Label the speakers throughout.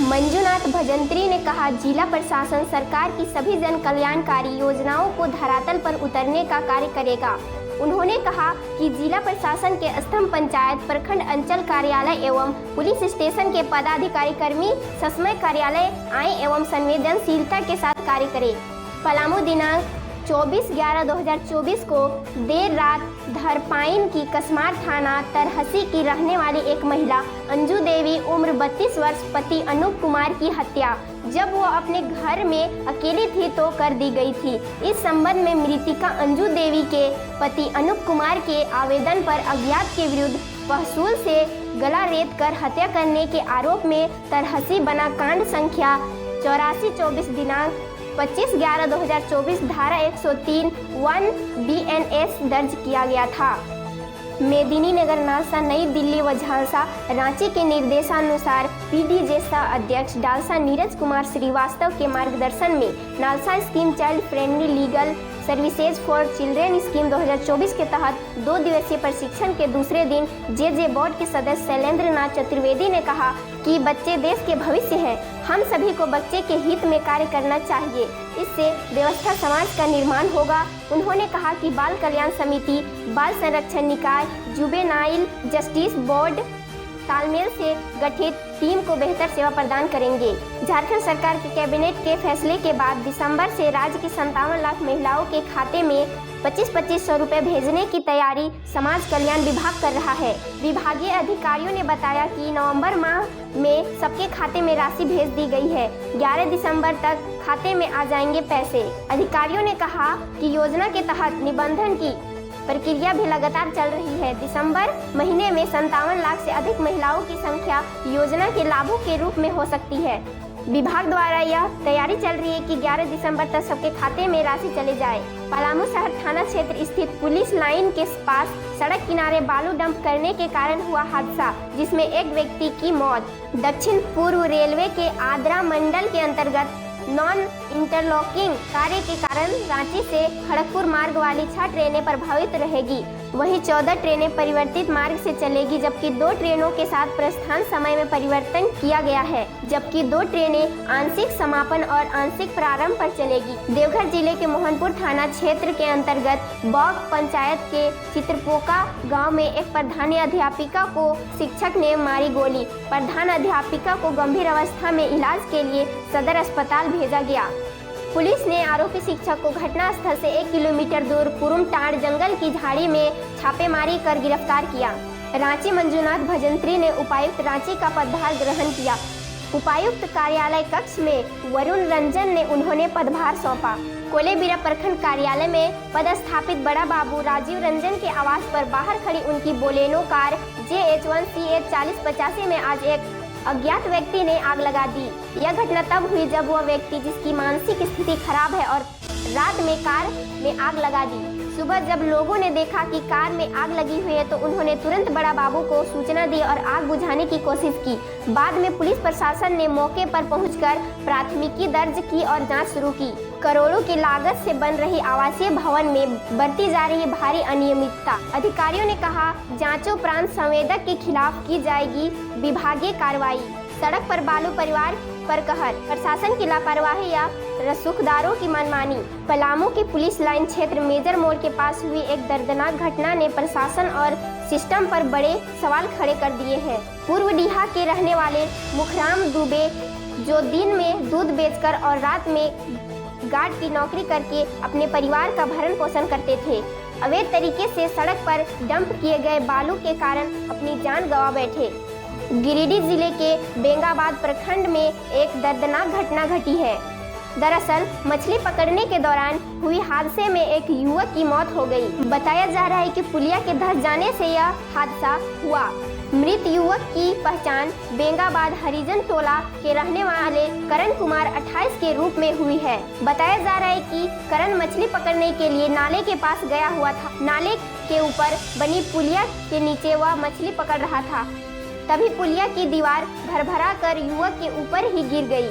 Speaker 1: मंजुनाथ भजंत्री ने कहा, जिला प्रशासन सरकार की सभी जन कल्याणकारी योजनाओं को धरातल पर उतरने का कार्य करेगा। उन्होंने कहा कि जिला प्रशासन के स्तंभ पंचायत, प्रखंड अंचल कार्यालय एवं पुलिस स्टेशन के पदाधिकारी कर्मी ससमय कार्यालय आए एवं संवेदनशीलता के साथ कार्य करें। पलामू दिनांक 24/11/2024 को देर रात धरपाइन की कसमार थाना तरहसी की रहने वाली एक महिला अंजू देवी उम्र 32 वर्ष पति अनूप कुमार की हत्या जब वो अपने घर में अकेली थी तो कर दी गई थी। इस संबंध में मृतिका अंजू देवी के पति अनूप कुमार के आवेदन पर अज्ञात के विरुद्ध पहसूल से गला रेत कर हत्या करने के आरोप में तरहसी बना कांड संख्या 84/24 दिनांक 25/11/2024 धारा 103 1 BNS दर्ज किया गया था। मेदिनीनगर, नालसा, नई दिल्ली व झांसा रांची के निर्देशानुसार PDJ अध्यक्ष डालसा नीरज कुमार श्रीवास्तव के मार्गदर्शन में NALSA scheme child friendly legal services for children scheme 2024 के तहत 2 दिवसीय प्रशिक्षण के दूसरे दिन JJ बोर्ड के सदस्य शैलेंद्र नाथ चतुर्वेदी ने कहा कि बच्चे देश के भविष्य हैं। हम सभी को बच्चे के हित में कार्य करना चाहिए, इससे व्यवस्था समाज का निर्माण होगा। उन्होंने कहा कि बाल कल्याण समिति, बाल संरक्षण निकाय, जुवेनाइल जस्टिस बोर्ड तालमेल से गठित टीम को बेहतर सेवा प्रदान करेंगे। झारखंड सरकार के कैबिनेट के फैसले के बाद दिसंबर से राज्य की 57 लाख महिलाओं के खाते में 25-2500 रुपये भेजने की तैयारी समाज कल्याण विभाग कर रहा है। विभागीय अधिकारियों ने बताया कि नवंबर माह में सबके खाते में राशि भेज दी गई है। 11 दिसंबर तक खाते में आ जाएंगे पैसे। अधिकारियों ने कहा कि योजना के तहत निबंधन की प्रक्रिया भी लगातार चल रही है। दिसंबर महीने में 57 लाख से अधिक महिलाओं की संख्या योजना के लाभों के रूप में हो सकती है। विभाग द्वारा यह तैयारी चल रही है कि 11 दिसंबर तक सबके खाते में राशि चले जाए। पलामू शहर थाना क्षेत्र स्थित पुलिस लाइन के पास सड़क किनारे बालू डंप करने के कारण हुआ हादसा, जिसमें एक व्यक्ति की मौत। दक्षिण पूर्व रेलवे के आद्रा मंडल के अंतर्गत नॉन इंटरलॉकिंग कार्य के कारण रांची से खड़गपुर मार्ग वाली 6 ट्रेनें प्रभावित रहेगी। वहीं 14 ट्रेनें परिवर्तित मार्ग से चलेगी, जबकि 2 ट्रेनों के साथ प्रस्थान समय में परिवर्तन किया गया है, जबकि 2 ट्रेनें आंशिक समापन और आंशिक प्रारंभ पर चलेगी। देवघर जिले के मोहनपुर थाना क्षेत्र के अंतर्गत बौक पंचायत के चित्रपोका गांव में एक प्रधान अध्यापिका को शिक्षक ने मारी गोली। प्रधान अध्यापिका को गंभीर अवस्था में इलाज के लिए सदर अस्पताल भेजा गया। पुलिस ने आरोपी शिक्षक को घटनास्थल से 1 किलोमीटर दूर कुरुमटाड़ जंगल की झाड़ी में छापेमारी कर गिरफ्तार किया। रांची मंजुनाथ भजंत्री ने उपायुक्त रांची का पदभार ग्रहण किया। उपायुक्त कार्यालय कक्ष में वरुण रंजन ने उन्होंने पदभार सौंपा। कोलेबिरा प्रखंड कार्यालय में पदस्थापित बड़ा बाबू राजीव रंजन के आवास पर बाहर खड़ी उनकी बोलेनो कार JH1CH 4085 में आज एक अज्ञात व्यक्ति ने आग लगा दी। यह घटना तब हुई जब वह व्यक्ति, जिसकी मानसिक स्थिति खराब है और रात में कार में आग लगा दी। सुबह जब लोगों ने देखा कि कार में आग लगी हुई है तो उन्होंने तुरंत बड़ा बाबू को सूचना दी और आग बुझाने की कोशिश की। बाद में पुलिस प्रशासन ने मौके पर पहुंचकर प्राथमिकी दर्ज की और जांच शुरू की। करोड़ों की लागत से बन रही आवासीय भवन में बरती जा रही भारी अनियमितता। अधिकारियों ने कहा, जांचोपरांत संवेदक के खिलाफ की जाएगी विभागीय कार्रवाई। सड़क पर बालू परिवार पर कहर, प्रशासन की लापरवाही या रसूखदारों की मनमानी। पलामू की पुलिस लाइन क्षेत्र मेजर मोड़ के पास हुई एक दर्दनाक घटना ने प्रशासन और सिस्टम पर बड़े सवाल खड़े कर दिए हैं। पूर्व डीहा के रहने वाले मुखराम दुबे, जो दिन में दूध बेचकर और रात में गार्ड की नौकरी करके अपने परिवार का भरण पोषण करते थे, अवैध तरीके से सड़क पर डंप किए गए बालू के कारण अपनी जान गंवा बैठे। गिरिडीह जिले के बेंगाबाद प्रखंड में एक दर्दनाक घटना घटी है। दरअसल मछली पकड़ने के दौरान हुई हादसे में एक युवक की मौत हो गई। बताया जा रहा है कि पुलिया के धंस जाने से यह हादसा हुआ। मृत युवक की पहचान बेंगाबाद हरिजन टोला के रहने वाले करण कुमार 28 के रूप में हुई है। बताया जा रहा है कि करण मछली पकड़ने के लिए नाले के पास गया हुआ था। नाले के ऊपर बनी पुलिया के नीचे वह मछली पकड़ रहा था, तभी पुलिया की दीवार भरभरा कर युवक के ऊपर ही गिर गई,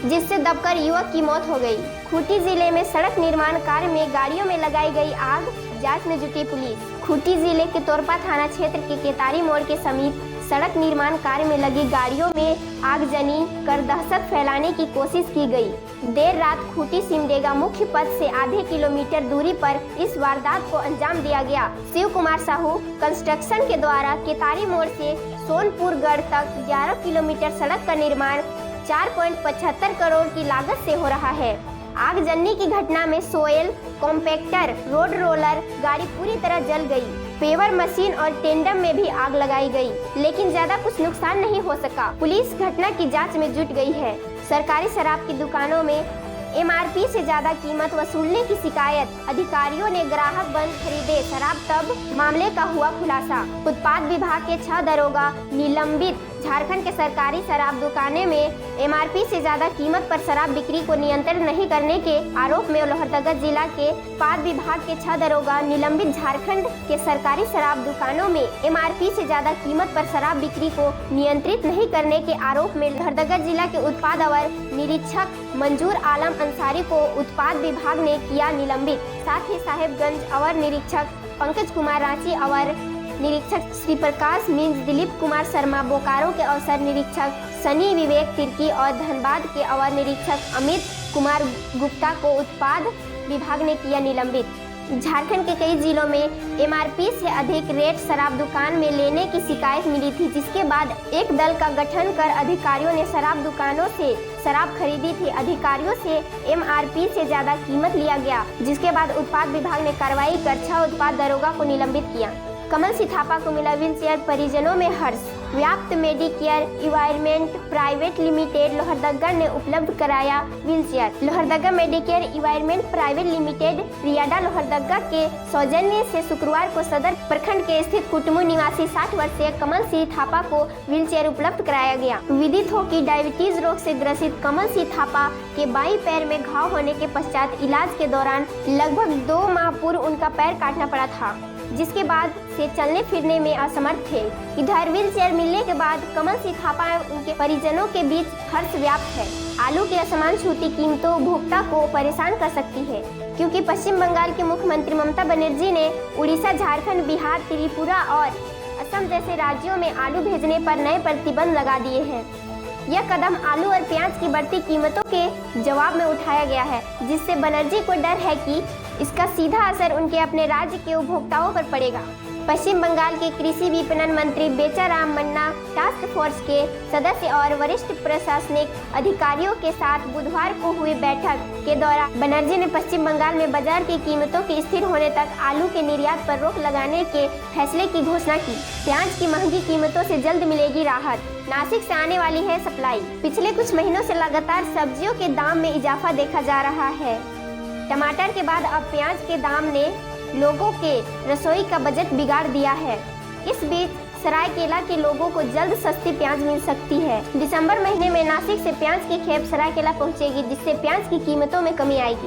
Speaker 1: जिससे दबकर युवक की मौत हो गई। खूंटी जिले में सड़क निर्माण कार्य में गाड़ियों में लगाई गई आग, जांच में जुटी पुलिस। खूंटी जिले के तोरपा थाना क्षेत्र के केतारी मोड़ के समीप सड़क निर्माण कार्य में लगी गाड़ियों में आगजनी कर दहशत फैलाने की कोशिश की गई। देर रात खूंटी सिमडेगा मुख्य पथ से आधे किलोमीटर दूरी पर इस वारदात को अंजाम दिया गया। शिव कुमार साहू कंस्ट्रक्शन के द्वारा केतारी मोड़ से सोनपुर गढ़ तक 11 किलोमीटर सड़क का निर्माण 4.75 करोड़ की लागत से हो रहा है। आगजनी की घटना में सोयल, कॉम्पैक्टर, रोड रोलर गाड़ी पूरी तरह जल गई। पेवर मशीन और टेंडम में भी आग लगाई गई, लेकिन ज्यादा कुछ नुकसान नहीं हो सका। पुलिस घटना की जांच में जुट गई है। सरकारी शराब की दुकानों में MRP से ज्यादा कीमत वसूलने की शिकायत, अधिकारियों ने ग्राहक बंद खरीदे शराब, तब मामले का हुआ खुलासा। उत्पाद विभाग के 6 दरोगा निलंबित। झारखंड के सरकारी शराब दुकानें में MRP से ज्यादा कीमत पर शराब बिक्री को नियंत्रण नहीं करने के आरोप में लोहरदगा जिला के उत्पाद विभाग के 6 दरोगा निलंबित। झारखंड के सरकारी शराब दुकानों में MRP से ज्यादा कीमत पर शराब बिक्री को नियंत्रित नहीं करने के आरोप में लोहरदगा जिला के उत्पाद अवर निरीक्षक मंजूर आलम अंसारी को उत्पाद विभाग ने किया निलंबित। साथ ही साहेबगंज अवर निरीक्षक पंकज कुमार, रांची अवर निरीक्षक श्री प्रकाश मीन्स, दिलीप कुमार शर्मा, बोकारो के अवर निरीक्षक सनी विवेक तिर्की और धनबाद के अवर निरीक्षक अमित कुमार गुप्ता को उत्पाद विभाग ने किया निलंबित। झारखंड के कई जिलों में MRP से अधिक रेट शराब दुकान में लेने की शिकायत मिली थी, जिसके बाद एक दल का गठन कर अधिकारियों ने शराब दुकानों से शराब खरीदी थी। अधिकारियों से MRP से ज्यादा कीमत लिया गया, जिसके बाद उत्पाद विभाग ने कार्रवाई कर 6 उत्पाद दरोगा को निलंबित किया। कमल सिंह थापा को मिला व्हीलचेयर, परिजनों में हर्ष। व्याप्त Medicare environment private limited Lohardaga ने उपलब्ध कराया wheelchair. Lohardaga Medicare environment private limited RIADA Lohardaga के सौजन्य से शुक्रवार को सदर प्रखंड के स्थित कुटुम्बु निवासी 60 वर्षीय कमल सिंह थापा को व्हीलचेयर उपलब्ध कराया गया। विदित हो कि डायबिटीज रोग से ग्रसित कमल सिंह थापा के बाईं पैर में घाव होने के पश्चात इलाज के दौरान लगभग 2 माह पूर्व उनका पैर काटना पड़ा था, जिसके बाद से चलने फिरने में असमर्थ थे। इधर व्हीलचेयर मिलने के बाद कमल सिंह थापा एवं उनके परिजनों के बीच हर्ष व्याप्त है। आलू की असमान छूटी कीमतों उपभोक्ता को परेशान कर सकती है, क्योंकि पश्चिम बंगाल की मुख्यमंत्री ममता बनर्जी ने उड़ीसा, झारखंड, बिहार, त्रिपुरा और असम जैसे राज्यों में आलू भेजने पर नए प्रतिबंध लगा दिए हैं। यह कदम आलू और प्याज की बढ़ती कीमतों के जवाब में उठाया गया है, जिससे बनर्जी को डर है कि इसका सीधा असर उनके अपने राज्य के उपभोक्ताओं पर पड़ेगा। पश्चिम बंगाल के कृषि विपणन मंत्री बेचाराम मन्ना टास्क फोर्स के सदस्य और वरिष्ठ प्रशासनिक अधिकारियों के साथ बुधवार को हुई बैठक के दौरान बनर्जी ने पश्चिम बंगाल में बाजार की कीमतों के स्थिर होने तक आलू के निर्यात पर रोक लगाने के फैसले की घोषणा की। प्याज की महंगी कीमतों से जल्द मिलेगी राहत। नासिक से आने वाली है सप्लाई। पिछले कुछ महीनों से लगातार सब्जियों के दाम में इजाफा देखा जा रहा है। टमाटर के बाद अब प्याज के दाम ने लोगों के रसोई का बजट बिगाड़ दिया है। इस बीच सरायकेला के लोगों को जल्द सस्ती प्याज मिल सकती है। दिसंबर महीने में नासिक से प्याज की खेप सरायकेला पहुंचेगी, जिससे प्याज की कीमतों में कमी आएगी।